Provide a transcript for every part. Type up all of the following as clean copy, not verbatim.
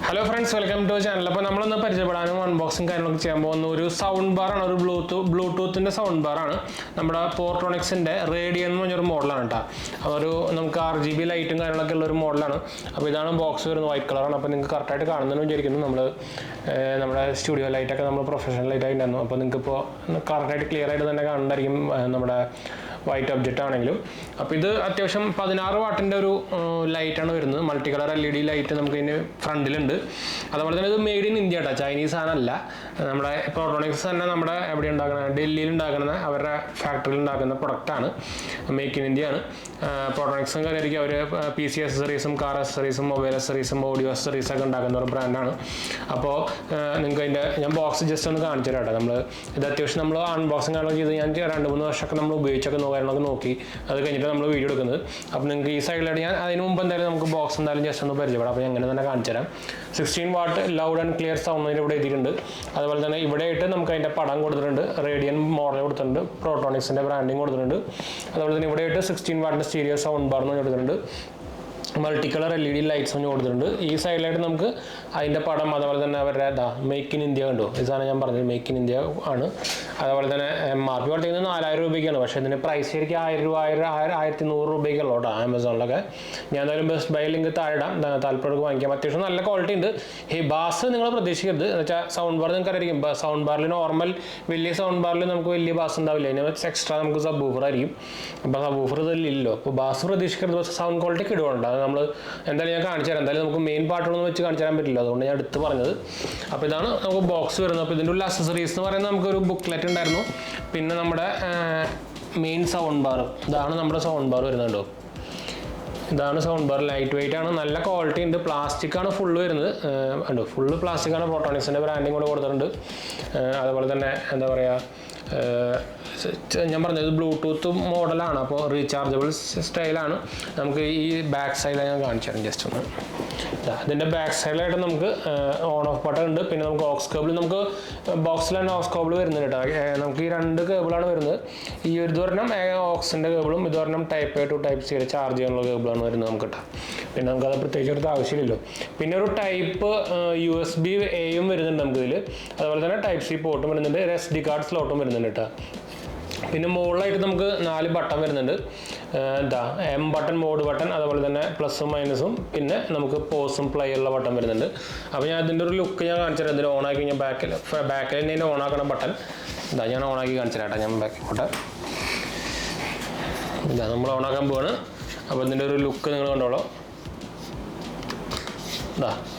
Hello friends, welcome to the channel. Now, we will unboxing a soundbar, a Bluetooth soundbar. We have Portronics Radian model. We have RGB light model. We have a box white color. We have a studio light, professional light. We have clear white object. This is a 16 watt light, multicolor LED light front. That's made in India. Chinese Portronics Delhi factory product make in India. Portronics PC accessories, car accessories, mobile accessories, audio accessories brand. Box just unboxing video 16 watt loud and clear sound Radian model Portronics branding 16 watt stereo sound bar multicolor LED lights on this side light make in India. This is make in India. Price Amazon. Best buy link quality. Hey, bass soundbar soundbar normal soundbar extra sound quality main part box accessories booklet main soundbar. Soundbar soundbar lightweight quality plastic full plastic Portronics branding Bluetooth model rechargeable style back side just then the back side on off button aux cable box line aux cable cable type A to type C charge type USB A type C port SD card slot പിന്നെ മോളിലായിട്ട് നമുക്ക് 4 button വരുന്നുണ്ട് M button mode button അതുപോലെ പ്ലസും മൈനസും പിന്നെ നമുക്ക് പോസും play ഉള്ള button വരുന്നുണ്ട് അപ്പോൾ ഞാൻ ഇതിന്റെ ഒരു ലുക്ക് ഞാൻ കാണിച്ചു തരാം ഇതിൽ ഓൺ ആക്കി ഞാൻ ബാക്കിൽ തന്നെ ഓൺ ആക്കണ ബട്ടൺ ഞാൻ ഓൺ ആക്കി കാണിച്ചു തരാം ഞാൻ ബാക്കിൽ പോട്ടെ നമ്മൾ ഓൺ ആക്കാൻ പോവാണ് അപ്പോൾ ഇതിന്റെ ഒരു ലുക്ക് നിങ്ങൾ കണ്ടോളൂ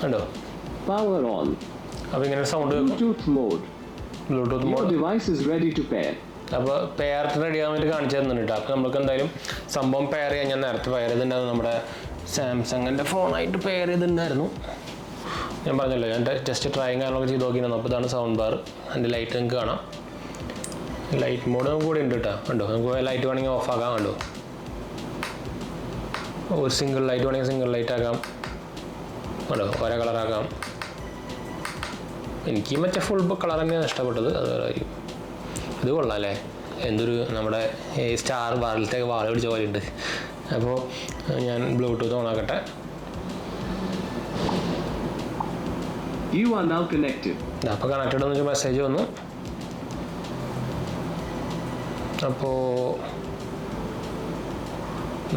കണ്ടോ power on അപ്പോൾ ഇങ്ങനെ sound Bluetooth mode your device is ready to pair അപ്പോൾ പെയർ റെഡി ആവാൻ വേണ്ടി കാണിച്ചു തരുന്നുണ്ട് അപ്പോൾ നമുക്ക് എന്തായാലും സംഭവം പെയർ ചെയ്യാൻ ഞാൻ നേരത്തെ പെയർ ചെയ്തിട്ടുണ്ടായിരുന്നു നമ്മുടെ സാംസങ്ങിൻ്റെ ഫോണായിട്ട് പെയർ ചെയ്തിട്ടുണ്ടായിരുന്നു ഞാൻ പറഞ്ഞല്ലോ ഞാൻ ജസ്റ്റ് ട്രൈയും കാര്യങ്ങളൊക്കെ ചെയ്ത് നോക്കിയിരുന്നു അപ്പോൾ ഇതാണ് സൗണ്ട് ബാർ അതിൻ്റെ ലൈറ്റ് നിങ്ങൾക്ക് കാണാം ലൈറ്റ് മോഡ് നമുക്ക് കൂടി ഉണ്ട് കേട്ടോ കണ്ടോ നമുക്ക് ലൈറ്റ് വേണമെങ്കിൽ ഓഫ് ആക്കാം കണ്ടോ ഒരു സിംഗിൾ ലൈറ്റ് വേണമെങ്കിൽ സിംഗിൾ ലൈറ്റ് ആക്കാം കണ്ടോ ഓരോ കളറാക്കാം എനിക്ക് മറ്റേ ഫുൾ കളർ തന്നെയാണ് ഇഷ്ടപ്പെട്ടത് അത് വേറെ ഇത് കൊള്ളാം അല്ലേ എന്തൊരു നമ്മുടെ സ്റ്റാർ വാറിലത്തെ വാൾ പിടിച്ച പോലെ ഉണ്ട് അപ്പോൾ ഞാൻ ബ്ലൂടൂത്ത് ഓൺ ആക്കട്ടെ അപ്പോൾ കണക്റ്റഡ് എന്നൊരു മെസ്സേജ് വന്നു അപ്പോൾ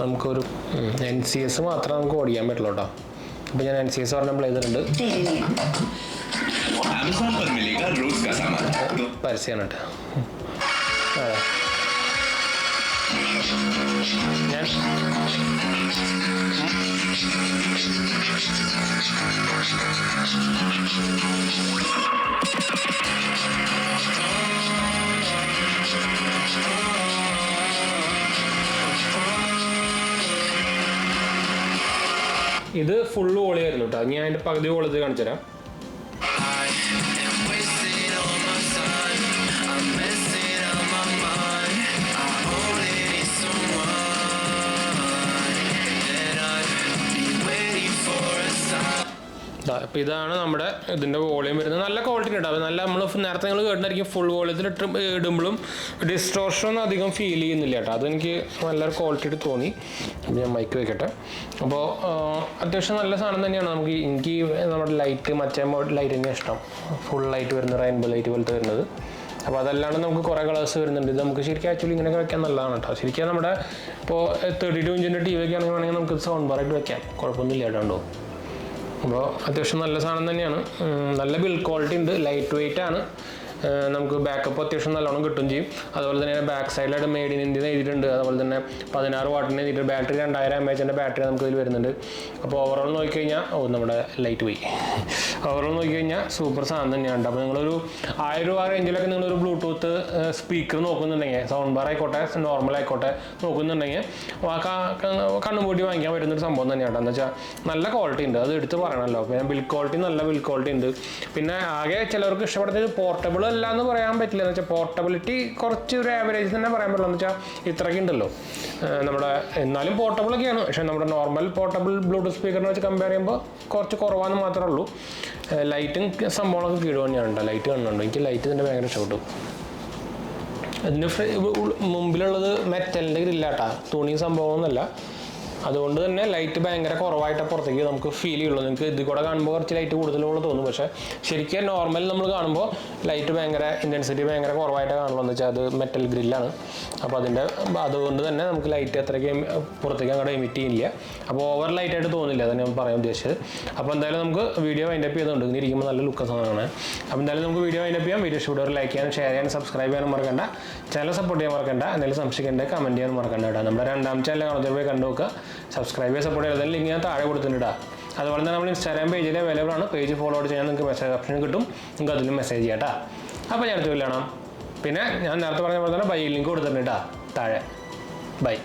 നമുക്കൊരു NCS മാത്രമേ നമുക്ക് ഓടിക്കാൻ പറ്റുള്ളൂ കേട്ടോ അപ്പോൾ ഞാൻ NCS പറഞ്ഞ പ്ലേ ചെയ്തിട്ടുണ്ട് Amazon पर मिलेगा रोज का सामान പരസ്യമാണ് കേട്ടോ ഇത് ഫുള്ള് ഓളിയായിരുന്നു കേട്ടോ ഞാൻ അതിൻ്റെ പകുതി ഓളിത് കാണിച്ചു തരാം അപ്പോൾ ഇതാണ് നമ്മുടെ ഇതിൻ്റെ വോളിയം വരുന്നത്. നല്ല ക്വാളിറ്റി ഉണ്ടാവും. നല്ല നമ്മൾ നേരത്തെ നിങ്ങൾ കേട്ടിട്ടായിരിക്കും ഫുൾ വോളിയത്തിൽ ഇടുമ്പോഴും ഡിസ്റ്റോർഷനൊന്നും അധികം ഫീൽ ചെയ്യുന്നില്ല കേട്ടോ. അതെനിക്ക് നല്ലൊരു ക്വാളിറ്റി ആയിട്ട് തോന്നി. അപ്പോൾ ഞാൻ മൈക്ക് വെക്കട്ടെ. അപ്പോൾ അത്യാവശ്യം നല്ല സാധനം തന്നെയാണ്. എനിക്ക് നമ്മുടെ ലൈറ്റ് മറ്റേ ലൈറ്റ് തന്നെയാണ് ഇഷ്ടം. ഫുൾ ലൈറ്റ് വരുന്നത്, റെയിൻബോ ലൈറ്റ് പോലത്തെ വരുന്നത്. അപ്പോൾ അതല്ലാണ്ട് നമുക്ക് കുറേ കളേഴ്സ് വരുന്നുണ്ട്. ഇത് നമുക്ക് ശരിക്കും ആക്ച്വലി ഇങ്ങനെയൊക്കെ വെക്കാൻ നല്ലതാണ് കേട്ടോ. ശരിക്കും നമ്മുടെ ഇപ്പോൾ 32 ഇഞ്ചിൻ്റെ TV ഒക്കെ ആണെങ്കിൽ വേണമെങ്കിൽ നമുക്ക് സൗണ്ട് ബാറായിട്ട് വെക്കാം, കുഴപ്പമൊന്നുമില്ല കേട്ടോ. അപ്പോൾ അത്യാവശ്യം നല്ല സാധനം തന്നെയാണ്. നല്ല ബിൽഡ് ക്വാളിറ്റി ഉണ്ട്, ലൈറ്റ് വെയിറ്റ് ആണ്. നമുക്ക് ബാക്കപ്പ് അത്യാവശ്യം നല്ലോണം കിട്ടും ചെയ്യും. അതുപോലെ തന്നെ ബാക്ക് സൈഡിലായിട്ട് മെയ്ഡ് ഇൻ ഇന്ത്യ എഴുതിയിട്ടുണ്ട്. അതുപോലെ തന്നെ 16 വാട്ടിന് എഴുതിയിട്ട് ബാറ്ററി 2000 mAh ബാറ്ററി നമുക്ക് ഇതിൽ വരുന്നുണ്ട്. അപ്പോൾ ഓവറോൾ നോക്കിക്കഴിഞ്ഞാൽ നമ്മുടെ ലൈറ്റ് പോയി. ഓവറോൾ നോക്കിക്കഴിഞ്ഞാൽ സൂപ്പർ സാധനം തന്നെയാണ്. അപ്പോൾ നിങ്ങളൊരു 1000 രൂപ റേഞ്ചിലൊക്കെ നിങ്ങളൊരു ബ്ലൂടൂത്ത് സ്പീക്കർ നോക്കുന്നുണ്ടെങ്കിൽ, സൗണ്ട് ബാർ ആയിക്കോട്ടെ നോർമൽ ആയിക്കോട്ടെ നോക്കുന്നുണ്ടെങ്കിൽ കണ്ണുപൂട്ടി വാങ്ങിക്കാൻ പറ്റുന്നൊരു സംഭവം തന്നെയാണ്. എന്ന് വെച്ചാൽ നല്ല ക്വാളിറ്റി ഉണ്ട്, അത് എടുത്ത് പറയണമല്ലോ. പിന്നെ ബിൽഡ് ക്വാളിറ്റി നല്ല ബിൽഡ് ക്വാളിറ്റി ഉണ്ട്. പിന്നെ ആകെ ചിലർക്ക് ഇഷ്ടപ്പെടുന്നത് പോർട്ടബിൾ അല്ല എന്ന് പറയാൻ പറ്റില്ല. എന്ന് വെച്ചാൽ പോർട്ടബിലിറ്റി കുറച്ച് ഒരു ആവറേജ് തന്നെ പറയാൻ പറ്റില്ല. എന്ന് വെച്ചാൽ ഇത്രയ്ക്ക് ഉണ്ടല്ലോ നമ്മുടെ, എന്നാലും പോർട്ടബിളൊക്കെയാണ്. പക്ഷേ നമ്മുടെ നോർമൽ പോർട്ടബിൾ ബ്ലൂടൂത്ത് സ്പീക്കറിനെ വെച്ച് കമ്പയർ ചെയ്യുമ്പോൾ കുറച്ച് കുറവാണെന്ന് മാത്രമേ ഉള്ളൂ. ലൈറ്റും സംഭവങ്ങളൊക്കെ കീഴ് തന്നെയാണ്. ലൈറ്റ് കാണുന്നുണ്ട്, എനിക്ക് ലൈറ്റ് തന്നെ ഭയങ്കര ഇഷ്ടപ്പെട്ടു. അതിന് മുമ്പിലുള്ളത് മെറ്റലിൻ്റെ ഗ്രില്ലാട്ടാ, തുണി സംഭവമൊന്നുമല്ല. അതുകൊണ്ട് തന്നെ ലൈറ്റ് ഭയങ്കര കുറവായിട്ട് പുറത്തേക്ക് നമുക്ക് ഫീൽ ചെയ്യുള്ളൂ. നിങ്ങൾക്ക് ഇത് കൂടെ കാണുമ്പോൾ കുറച്ച് ലൈറ്റ് കൂടുതലുള്ള തോന്നും. പക്ഷേ ശരിക്കും നോർമൽ നമ്മൾ കാണുമ്പോൾ ലൈറ്റ് ഭയങ്കര ഇൻറ്റൻസിറ്റി ഭയങ്കര കുറവായിട്ട് കാണുള്ളൂ. എന്ന് വെച്ചാൽ അത് മെറ്റൽ ഗ്രില്ലാണ്. അപ്പോൾ അതുകൊണ്ട് തന്നെ നമുക്ക് ലൈറ്റ് അത്രയ്ക്ക് പുറത്തേക്ക് അങ്ങോട്ട് എമിറ്റ് ചെയ്യില്ല. അപ്പോൾ ഓവർ ലൈറ്റായിട്ട് തോന്നില്ല, അതാണ് ഞാൻ പറയാൻ ഉദ്ദേശിച്ചത്. അപ്പോൾ എന്തായാലും നമുക്ക് വീഡിയോ വൈൻഡപ്പ് ചെയ്തുകൊണ്ട് ഇങ്ങനെ ഇരിക്കുമ്പോൾ നല്ല ലുക്ക് സാധനമാണ്. അപ്പോൾ എന്തായാലും നമുക്ക് വീഡിയോ വൈൻഡപ്പ് ചെയ്യാം. വീഡിയോ ഇഷ്ടപ്പെട്ടവർ ലൈക്ക് ചെയ്യാനും ഷെയർ ചെയ്യാനും സബ്സ്ക്രൈബ് ചെയ്യാനും മറക്കണ്ട. ചാനൽ സപ്പോർട്ട് ചെയ്യാൻ മറക്കണ്ട. എന്തെങ്കിലും സംശയിക്കേണ്ടത് കമൻറ്റ് ചെയ്യാനും മറക്കണ്ട കേട്ടോ. നമ്മുടെ 2ാം ചാനൽ കാണുന്നവർ പോയി കണ്ടു നോക്കുക. സബ്സ്ക്രൈബ് ചെയ്യാൻ സപ്പോർട്ട് ചെയ്താൽ ലിങ്ക് ഞാൻ താഴെ കൊടുത്തിട്ടുണ്ട്. അതുപോലെ തന്നെ നമ്മൾ ഇൻസ്റ്റാഗ്രാം പേജിൽ അവൈലബിൾ ആണ്. പേജ് ഫോളോ ചെയ്യാൻ നിങ്ങൾക്ക് മെസ്സേജ് ഓപ്ഷൻ കിട്ടും. നിങ്ങൾക്ക് അതിലും മെസ്സേജ് ചെയ്യാം കേട്ടോ. അപ്പോൾ ഞാൻ അടുത്ത് കാണാം. പിന്നെ ഞാൻ നേരത്തെ പറഞ്ഞ പോലെ തന്നെ ബൈ ലിങ്ക് കൊടുത്തിട്ടുണ്ട് കേട്ടോ താഴെ. ബൈ.